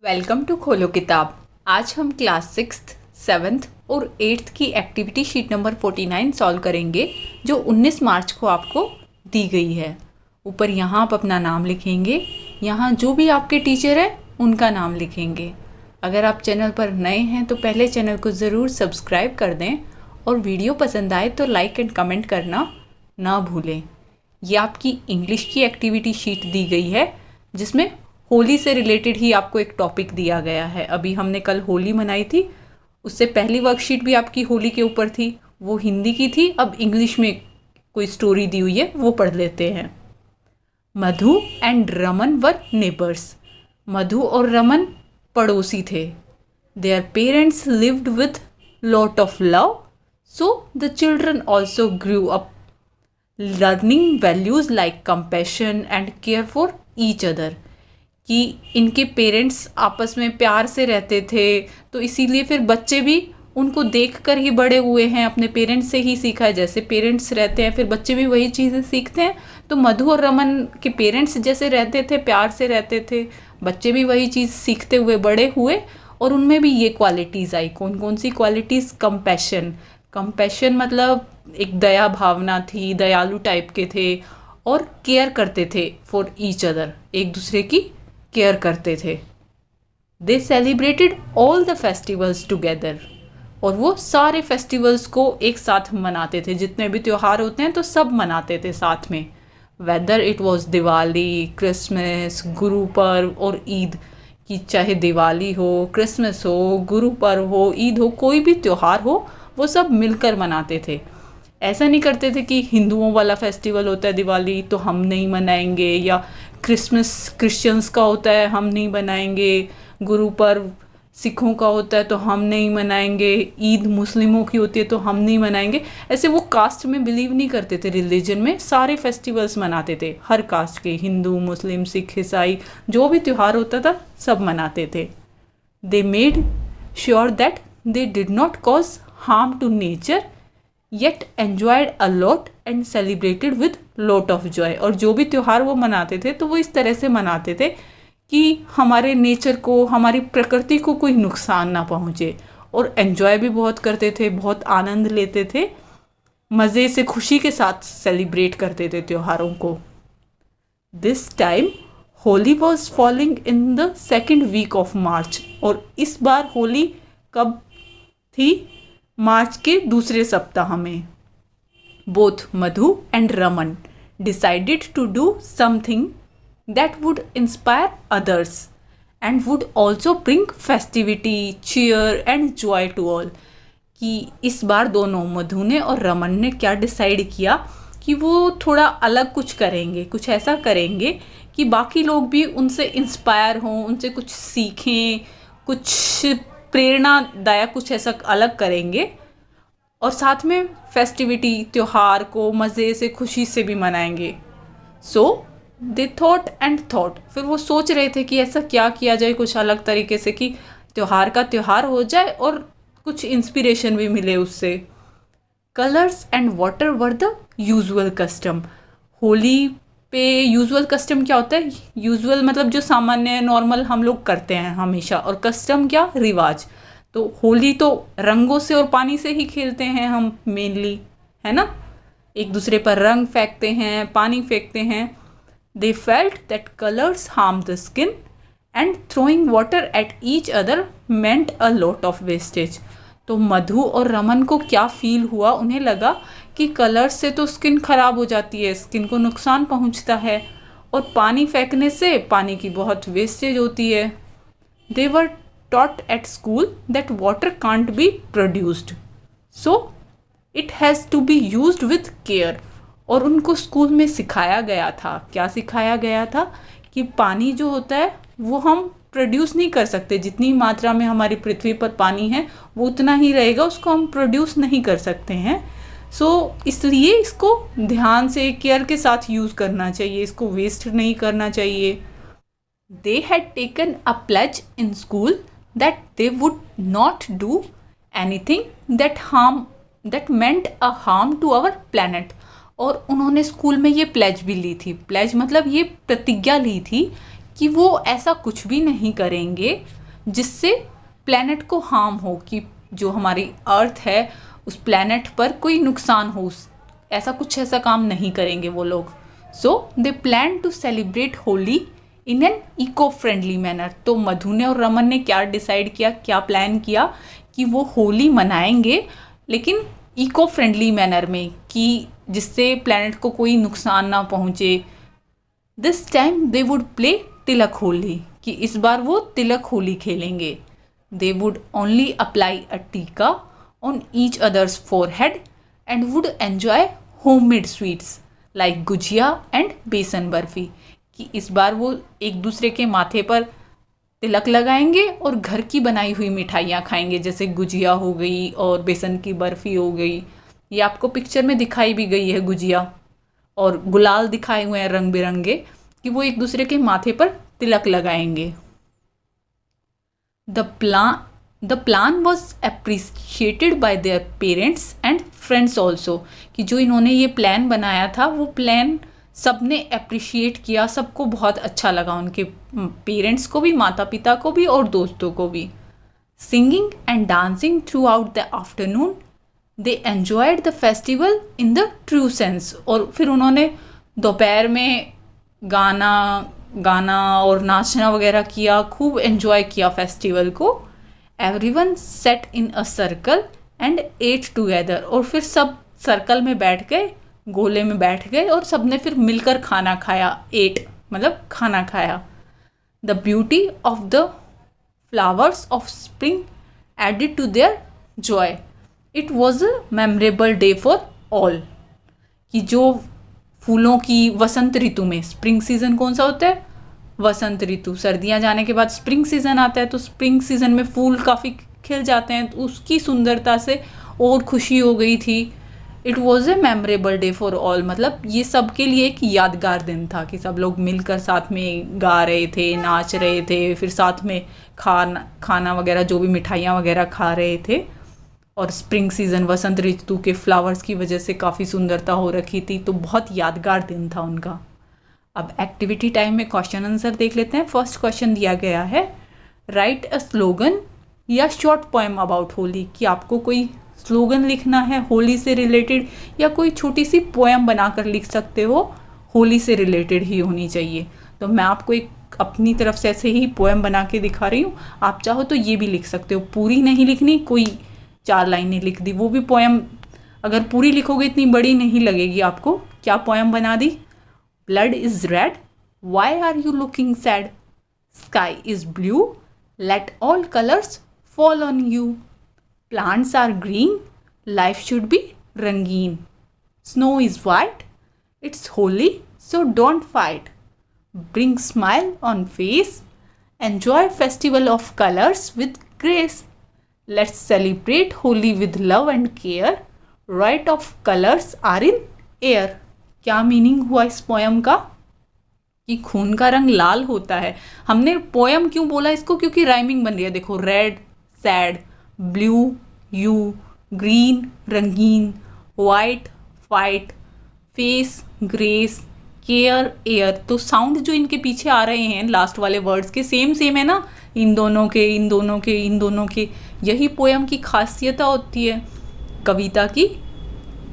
Welcome to खोलो किताब। आज हम क्लास 6th, 7th और 8th की एक्टिविटी शीट नंबर 49 सॉल्व करेंगे जो 19 मार्च को आपको दी गई है। ऊपर यहाँ आप अपना नाम लिखेंगे, यहाँ जो भी आपके टीचर हैं उनका नाम लिखेंगे। अगर आप चैनल पर नए हैं तो पहले चैनल को ज़रूर सब्सक्राइब कर दें और वीडियो पसंद आए तो लाइक एंड कमेंट करना ना भूलें। ये आपकी इंग्लिश की एक्टिविटी शीट दी गई है जिसमें होली से रिलेटेड ही आपको एक टॉपिक दिया गया है। अभी हमने कल होली मनाई थी, उससे पहली वर्कशीट भी आपकी होली के ऊपर थी, वो हिंदी की थी। अब इंग्लिश में कोई स्टोरी दी हुई है, वो पढ़ लेते हैं। मधु एंड रमन वर नेबर्स। मधु और रमन पड़ोसी थे। Their parents lived with lot of love, so the children also grew up learning values like compassion and care for each other. कि इनके पेरेंट्स आपस में प्यार से रहते थे, तो इसीलिए फिर बच्चे भी उनको देखकर ही बड़े हुए हैं, अपने पेरेंट्स से ही सीखा है। जैसे पेरेंट्स रहते हैं फिर बच्चे भी वही चीज़ें सीखते हैं। तो मधु और रमन के पेरेंट्स जैसे रहते थे, प्यार से रहते थे, बच्चे भी वही चीज़ सीखते हुए बड़े हुए और उनमें भी ये क्वालिटीज़ आई। कौन कौन सी क्वालिटीज़? कंपैशन। कंपैशन मतलब एक दया भावना थी, दयालु टाइप के थे और केयर करते थे फॉर ईच अदर, एक दूसरे की केयर करते थे। दे celebrated all the festivals together. और वो सारे फेस्टिवल्स को एक साथ मनाते थे। जितने भी त्यौहार होते हैं तो सब मनाते थे साथ में। Whether it was Diwali, Christmas, Guru Parv और ईद। कि चाहे दिवाली हो, क्रिसमस हो, गुरु पर्व हो, ईद हो, कोई भी त्यौहार हो, वो सब मिलकर मनाते थे। ऐसा नहीं करते थे कि हिंदुओं वाला फेस्टिवल होता है दिवाली तो हम नहीं मनाएंगे, या क्रिसमस क्रिश्चियंस का होता है हम नहीं मनाएंगे, गुरु पर्व सिखों का होता है तो हम नहीं मनाएंगे, ईद मुस्लिमों की होती है तो हम नहीं मनाएंगे। ऐसे वो कास्ट में बिलीव नहीं करते थे। रिलीजन में सारे फेस्टिवल्स मनाते थे, हर कास्ट के, हिंदू, मुस्लिम, सिख, ईसाई, जो भी त्यौहार होता था सब मनाते थे। They made sure that they did not cause harm to nature yet enjoyed a lot and celebrated with lot of joy. और जो भी त्यौहार वो मनाते थे तो वो इस तरह से मनाते थे कि हमारे नेचर को, हमारी प्रकृति को कोई नुकसान ना पहुँचे, और एन्जॉय भी बहुत करते थे, बहुत आनंद लेते थे, मज़े से खुशी के साथ सेलिब्रेट करते थे त्योहारों को। This time Holi was falling in the second week of March. और इस बार होली कब थी? मार्च के दूसरे सप्ताह में। Both Madhu and Raman decided to do something that would inspire others and would also bring festivity, cheer and joy to all. कि इस बार दोनों, मधु ने और रमन ने, क्या डिसाइड किया कि वो थोड़ा अलग कुछ करेंगे, कुछ ऐसा करेंगे कि बाकी लोग भी उनसे इंस्पायर हों, उनसे कुछ सीखें, कुछ प्रेरणादायक कुछ ऐसा अलग करेंगे, और साथ में फेस्टिविटी, त्यौहार को मज़े से, खुशी से भी मनाएंगे। सो दे थॉट एंड थॉट। फिर वो सोच रहे थे कि ऐसा क्या किया जाए कुछ अलग तरीके से कि त्यौहार का त्यौहार हो जाए और कुछ इंस्पिरेशन भी मिले उससे। Colours and water were the usual custom. Holi पे यूजुअल कस्टम क्या होता है? यूजुअल मतलब जो सामान्य, नॉर्मल हम लोग करते हैं हमेशा, और कस्टम क्या? रिवाज। तो होली तो रंगों से और पानी से ही खेलते हैं हम मेनली, है ना? एक दूसरे पर रंग फेंकते हैं, पानी फेंकते हैं। They felt that colours harm the skin and throwing water at each other meant a lot of wastage. तो मधु और रमन को क्या फील हुआ? उन्हें लगा कि कलर्स से तो स्किन खराब हो जाती है, स्किन को नुकसान पहुंचता है, और पानी फेंकने से पानी की बहुत वेस्टेज होती है। दे वर taught at school that water can't be produced, so it has to be used with care। और उनको स्कूल में सिखाया गया था, क्या सिखाया गया था? कि पानी जो होता है वो हम प्रोड्यूस नहीं कर सकते। जितनी मात्रा में हमारी पृथ्वी पर पानी है वो उतना ही रहेगा, उसको हम प्रोड्यूस नहीं कर सकते हैं। इसलिए इसको ध्यान से, केयर के साथ यूज़ करना चाहिए, इसको वेस्ट नहीं करना चाहिए। They had taken a pledge in school that they would not do anything that meant a harm to our planet। और उन्होंने स्कूल में ये प्लेज भी ली थी। प्लेज मतलब ये प्रतिज्ञा ली थी कि वो ऐसा कुछ भी नहीं करेंगे जिससे प्लैनेट को हार्म हो, कि जो हमारी अर्थ है उस प्लैनेट पर कोई नुकसान हो, ऐसा काम नहीं करेंगे वो लोग। So they plan to celebrate Holi in an eco friendly manner. तो मधु ने और रमन ने क्या डिसाइड किया, क्या प्लान किया कि वो होली मनाएंगे लेकिन इको फ्रेंडली मैनर में, कि जिससे प्लैनेट को कोई नुकसान ना पहुँचे। This time they would play tilak Holi, कि इस बार वो तिलक होली खेलेंगे। They would only apply a tika on each others forehead and would enjoy homemade sweets like gujiya and besan barfi, कि इस बार वो एक दूसरे के माथे पर तिलक लगाएंगे और घर की बनाई हुई मिठाइयाँ खाएंगे, जैसे गुजिया हो गई और बेसन की बर्फ़ी हो गई। ये आपको पिक्चर में दिखाई भी गई है गुजिया, और गुलाल दिखाए हुए हैं रंग बिरंगे, कि वो एक दूसरे के माथे पर तिलक लगाएंगे। The plan was appreciated by their parents and friends also, कि जो इन्होंने ये प्लान बनाया था वो प्लान सबने अप्रिशिएट किया, सबको बहुत अच्छा लगा, उनके पेरेंट्स को भी, माता पिता को भी और दोस्तों को भी। Singing and dancing through out the afternoon they enjoyed the festival in the true sense. और फिर उन्होंने दोपहर में गाना और नाचना वगैरह किया, खूब एन्जॉय किया फेस्टिवल को। Everyone set in a circle and ate together, और फिर सब सर्कल में बैठ गए, गोले में बैठ गए और सबने फिर मिलकर खाना खाया। एट मतलब खाना खाया। The beauty of the flowers of spring added to their joy. It was a memorable day for all, कि जो फूलों की वसंत ऋतु में, स्प्रिंग सीजन कौन सा होता है, वसंत ऋतु, सर्दियाँ जाने के बाद स्प्रिंग सीजन आता है, तो स्प्रिंग सीजन में फूल काफ़ी खिल जाते हैं, तो उसकी सुंदरता से और खुशी हो गई थी। It was a memorable day for all, मतलब ये सब के लिए एक यादगार दिन था, कि सब लोग मिलकर साथ में गा रहे थे, नाच रहे थे, फिर साथ में खाना वगैरह, जो भी मिठाइयाँ वगैरह खा रहे थे। और स्प्रिंग सीज़न, वसंत ऋतु के फ्लावर्स की वजह से काफ़ी सुंदरता हो रखी थी, तो बहुत यादगार दिन था उनका। अब एक्टिविटी टाइम में क्वेश्चन आंसर देख लेते हैं। फर्स्ट क्वेश्चन दिया गया है, राइट अ स्लोगन या शॉर्ट पोएम अबाउट होली, कि आपको कोई स्लोगन लिखना है होली से रिलेटेड, या कोई छोटी सी पोएम बनाकर लिख सकते हो, होली से रिलेटेड ही होनी चाहिए। तो मैं आपको एक अपनी तरफ से ऐसे ही पोएम बना के दिखा रही हूँ, आप चाहो तो ये भी लिख सकते हो, पूरी नहीं लिखनी, कोई 4 लाइनें लिख दी, वो भी पोएम। अगर पूरी लिखोगे इतनी बड़ी नहीं लगेगी आपको। क्या पोएम बना दी, blood is red, why are you looking sad, sky is blue, let all colours fall on you, plants are green, life should be rangeen, snow is white, it's holy, so don't fight, bring smile on face, enjoy festival of colors with grace, let's celebrate Holi with love and care, right of colors are in air। क्या meaning हुआ इस poem का, कि खून का रंग लाल होता है। हमने पोएम क्यों बोला इसको, क्योंकि राइमिंग बन रही है, देखो, red sad, blue you, green रंगीन, white fight, face grace, care air. तो साउंड जो इनके पीछे आ रहे हैं लास्ट वाले वर्ड्स के सेम है ना, इन दोनों के, इन दोनों के, इन दोनों के। यही पोएम की खासियत होती है कविता की,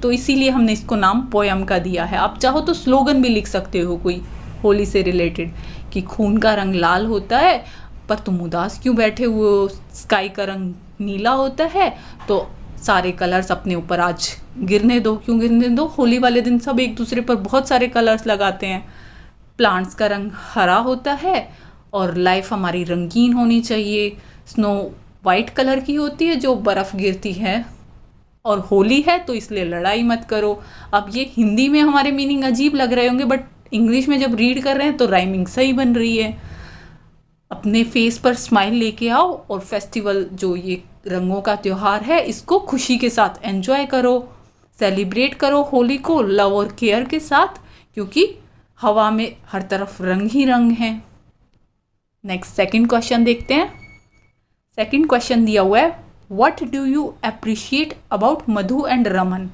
तो इसीलिए हमने इसको नाम पोएम का दिया है। आप चाहो तो स्लोगन भी लिख सकते हो कोई होली से रिलेटेड, कि खून का रंग लाल होता है पर तुम उदास क्यों बैठे हुए हो, स्काई का रंग नीला होता है, तो सारे कलर्स अपने ऊपर आज गिरने दो, क्यों गिरने दो, होली वाले दिन सब एक दूसरे पर बहुत सारे कलर्स लगाते हैं। प्लांट्स का रंग हरा होता है और लाइफ हमारी रंगीन होनी चाहिए। स्नो वाइट कलर की होती है जो बर्फ़ गिरती है, और होली है तो इसलिए लड़ाई मत करो। अब ये हिंदी में हमारे मीनिंग अजीब लग रहे होंगे, बट इंग्लिश में जब रीड कर रहे हैं तो राइमिंग सही बन रही है। अपने फेस पर स्माइल लेके आओ और फेस्टिवल, जो ये रंगों का त्यौहार है, इसको खुशी के साथ एंजॉय करो, सेलिब्रेट करो होली को लव और केयर के साथ, क्योंकि हवा में हर तरफ रंग ही रंग हैं। नेक्स्ट सेकंड क्वेश्चन देखते हैं। सेकंड क्वेश्चन दिया हुआ है, what do you appreciate about Madhu and Raman,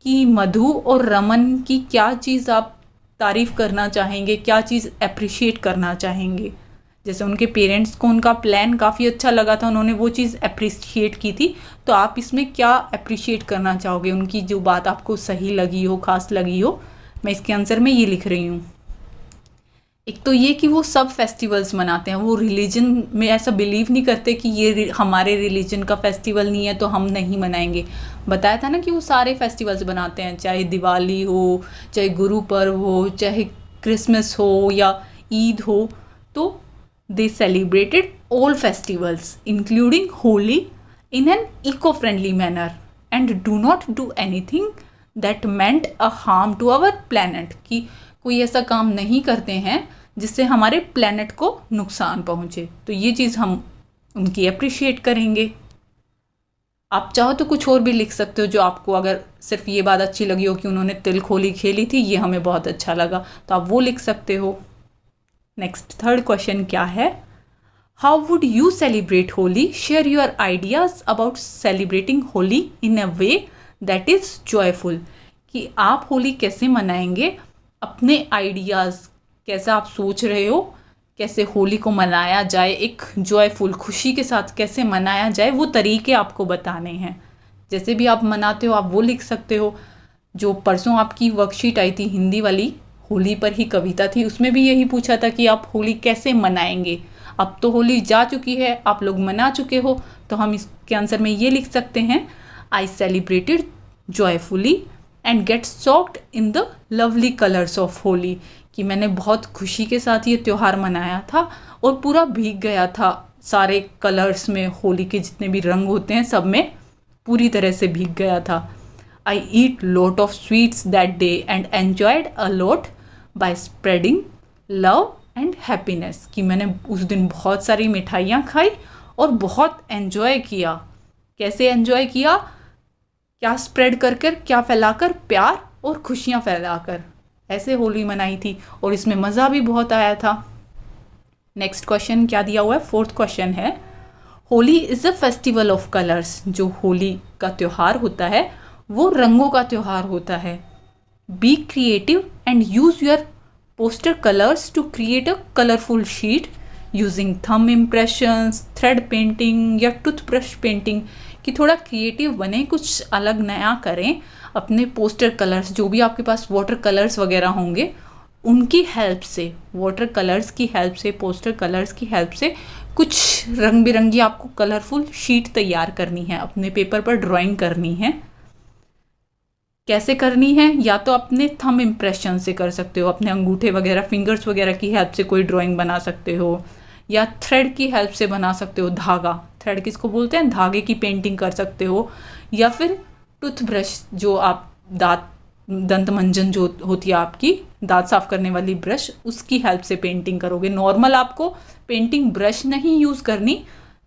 कि मधु और रमन की क्या चीज़ आप तारीफ़ करना चाहेंगे, क्या चीज़ अप्रिशिएट करना चाहेंगे। जैसे उनके पेरेंट्स को उनका प्लान काफ़ी अच्छा लगा था, उन्होंने वो चीज़ अप्रिशिएट की थी, तो आप इसमें क्या अप्रिशिएट करना चाहोगे, उनकी जो बात आपको सही लगी हो, खास लगी हो। मैं इसके आंसर में ये लिख रही हूँ। एक तो ये कि वो सब फेस्टिवल्स मनाते हैं, वो रिलीजन में ऐसा बिलीव नहीं करते कि ये हमारे रिलीजन का फेस्टिवल नहीं है तो हम नहीं मनाएंगे। बताया था ना कि वो सारे फेस्टिवल्स बनाते हैं, चाहे दिवाली हो, चाहे गुरु पर्व हो, चाहे क्रिसमस हो या ईद हो। तो they celebrated all festivals including Holi in an eco friendly manner and do not do anything that meant a harm to our planet, कि कोई ऐसा काम नहीं करते हैं जिससे हमारे प्लैनेट को नुकसान पहुंचे। तो ये चीज़ हम उनकी अप्रिशिएट करेंगे। आप चाहो तो कुछ और भी लिख सकते हो, जो आपको अगर सिर्फ ये बात अच्छी लगी हो कि उन्होंने तिल खोली खेली थी, ये हमें बहुत अच्छा लगा, तो आप वो लिख सकते हो। नेक्स्ट थर्ड क्वेश्चन क्या है, how would you celebrate Holi, share your ideas about celebrating Holi in a way that is joyful, कि आप होली कैसे मनाएंगे, अपने आइडियाज़ कैसा आप सोच रहे हो, कैसे होली को मनाया जाए एक जॉयफुल खुशी के साथ कैसे मनाया जाए, वो तरीके आपको बताने हैं। जैसे भी आप मनाते हो आप वो लिख सकते हो। जो परसों आपकी वर्कशीट आई थी हिंदी वाली, होली पर ही कविता थी, उसमें भी यही पूछा था कि आप होली कैसे मनाएंगे। अब तो होली जा चुकी है, आप लोग मना चुके हो, तो हम इसके आंसर में ये लिख सकते हैं, I celebrated joyfully and get soaked in the lovely colours of Holi, कि मैंने बहुत खुशी के साथ ये त्यौहार मनाया था और पूरा भीग गया था सारे कलर्स में, होली के जितने भी रंग होते हैं सब में पूरी तरह से भीग गया था। I eat lot of sweets that day and enjoyed a lot by spreading love and happiness, कि मैंने उस दिन बहुत सारी मिठाइयाँ खाई और बहुत एन्जॉय किया। कैसे एन्जॉय किया, क्या स्प्रेड कर कर, क्या फैलाकर, प्यार और खुशियाँ फैलाकर, ऐसे होली मनाई थी और इसमें मज़ा भी बहुत आया था। नेक्स्ट क्वेश्चन क्या दिया हुआ है, फोर्थ क्वेश्चन है, Holi is a festival of colours, जो होली का त्यौहार होता है वो रंगों का त्यौहार होता है। Be creative and use your poster colours to create a colourful sheet using thumb impressions, thread painting या टूथब्रश पेंटिंग, कि थोड़ा क्रिएटिव बने, कुछ अलग नया करें। अपने पोस्टर कलर्स, जो भी आपके पास वाटर कलर्स वगैरह होंगे, उनकी हेल्प से, वाटर कलर्स की हेल्प से, पोस्टर कलर्स की हेल्प से कुछ रंग बिरंगी आपको कलरफुल शीट तैयार करनी है, अपने पेपर पर ड्राइंग करनी है। कैसे करनी है, या तो अपने थंब इम्प्रेशन से कर सकते हो, अपने अंगूठे वगैरह, फिंगर्स वगैरह की हेल्प से कोई ड्राइंग बना सकते हो, या थ्रेड की हेल्प से बना सकते हो, धागा, थ्रेड किसको बोलते हैं, धागे की पेंटिंग कर सकते हो, या फिर टूथब्रश, जो आप दंत मंजन जो होती है आपकी दांत साफ करने वाली ब्रश, उसकी हेल्प से पेंटिंग करोगे। नॉर्मल आपको पेंटिंग ब्रश नहीं यूज़ करनी,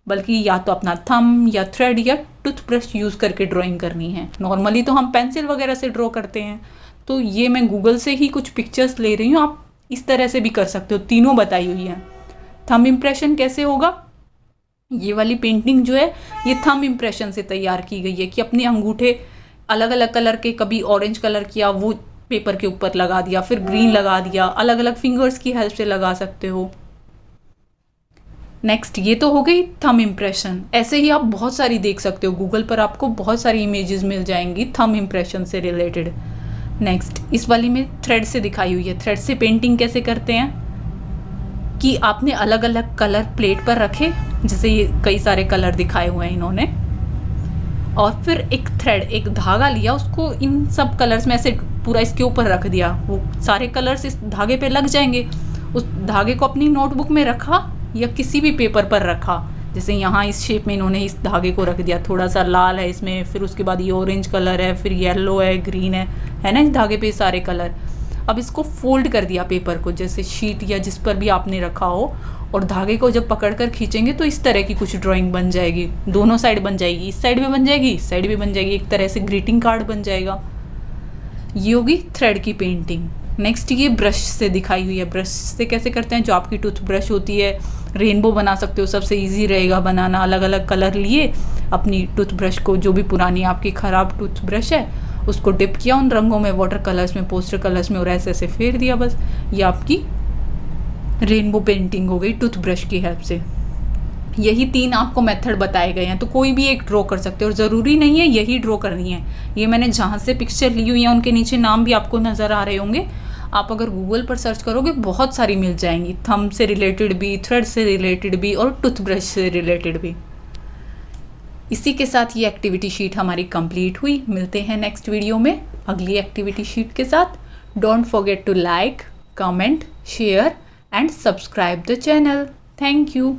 बल्कि या तो अपना थंब या थ्रेड या टूथब्रश यूज़ करके ड्राइंग करनी है। नॉर्मली तो हम पेंसिल वगैरह से ड्रॉ करते हैं, तो ये मैं गूगल से ही कुछ पिक्चर्स ले रही हूँ, आप इस तरह से भी कर सकते हो, तीनों बताई हुई हैं। थंब इम्प्रेशन कैसे होगा, ये वाली पेंटिंग जो है ये थंब इम्प्रेशन से तैयार की गई है, कि अपने अंगूठे अलग अलग कलर के, कभी ऑरेंज कलर किया वो पेपर के ऊपर लगा दिया, फिर ग्रीन लगा दिया, अलग अलग फिंगर्स की हेल्प से लगा सकते हो। नेक्स्ट, ये तो हो गई थंब इम्प्रेशन। ऐसे ही आप बहुत सारी देख सकते हो, गूगल पर आपको बहुत सारी इमेजेस मिल जाएंगी थंब इम्प्रेशन से रिलेटेड। नेक्स्ट, इस वाली में थ्रेड से दिखाई हुई है। थ्रेड से पेंटिंग कैसे करते हैं, कि आपने अलग अलग कलर प्लेट पर रखे, जैसे ये कई सारे कलर दिखाए हुए हैं इन्होंने, और फिर एक थ्रेड, एक धागा लिया, उसको इन सब कलर्स में ऐसे पूरा इसके ऊपर रख दिया, वो सारे कलर्स इस धागे पे लग जाएंगे। उस धागे को अपनी नोटबुक में रखा या किसी भी पेपर पर रखा, जैसे यहाँ इस शेप में इन्होंने इस धागे को रख दिया, थोड़ा सा लाल है इसमें, फिर उसके बाद ये ऑरेंज कलर है, फिर येलो है, ग्रीन है ना, इस धागे पे सारे कलर। अब इसको फोल्ड कर दिया पेपर को, जैसे शीट या जिस पर भी आपने रखा हो, और धागे को जब पकड़कर खींचेंगे तो इस तरह की कुछ ड्राइंग बन जाएगी, दोनों साइड बन जाएगी, इस साइड भी बन जाएगी, इस साइड भी बन जाएगी, एक तरह से ग्रीटिंग कार्ड बन जाएगा। ये होगी थ्रेड की पेंटिंग। नेक्स्ट ये ब्रश से दिखाई हुई है। ब्रश से कैसे करते हैं, जो आपकी टूथब्रश होती है, रेनबो बना सकते हो, सबसे इजी रहेगा बनाना। अलग अलग कलर लिए अपनी टूथब्रश को, जो भी पुरानी आपकी ख़राब टूथब्रश है उसको डिप किया उन रंगों में, वाटर कलर्स में, पोस्टर कलर्स में, और ऐसे ऐसे फेर दिया। बस ये आपकी रेनबो पेंटिंग हो गई टूथब्रश की हेल्प से। यही 3 आपको मेथड बताए गए हैं, तो कोई भी एक ड्रॉ कर सकते हो और ज़रूरी नहीं है यही ड्रॉ करनी है। ये मैंने जहाँ से पिक्चर ली हुई है उनके नीचे नाम भी आपको नज़र आ रहे होंगे। आप अगर गूगल पर सर्च करोगे बहुत सारी मिल जाएंगी, थंब से रिलेटेड भी, थ्रेड से रिलेटेड भी और टूथब्रश से रिलेटेड भी। इसी के साथ ये एक्टिविटी शीट हमारी कंप्लीट हुई। मिलते हैं नेक्स्ट वीडियो में अगली एक्टिविटी शीट के साथ। Don't forget to like, comment, share and subscribe the channel. Thank you.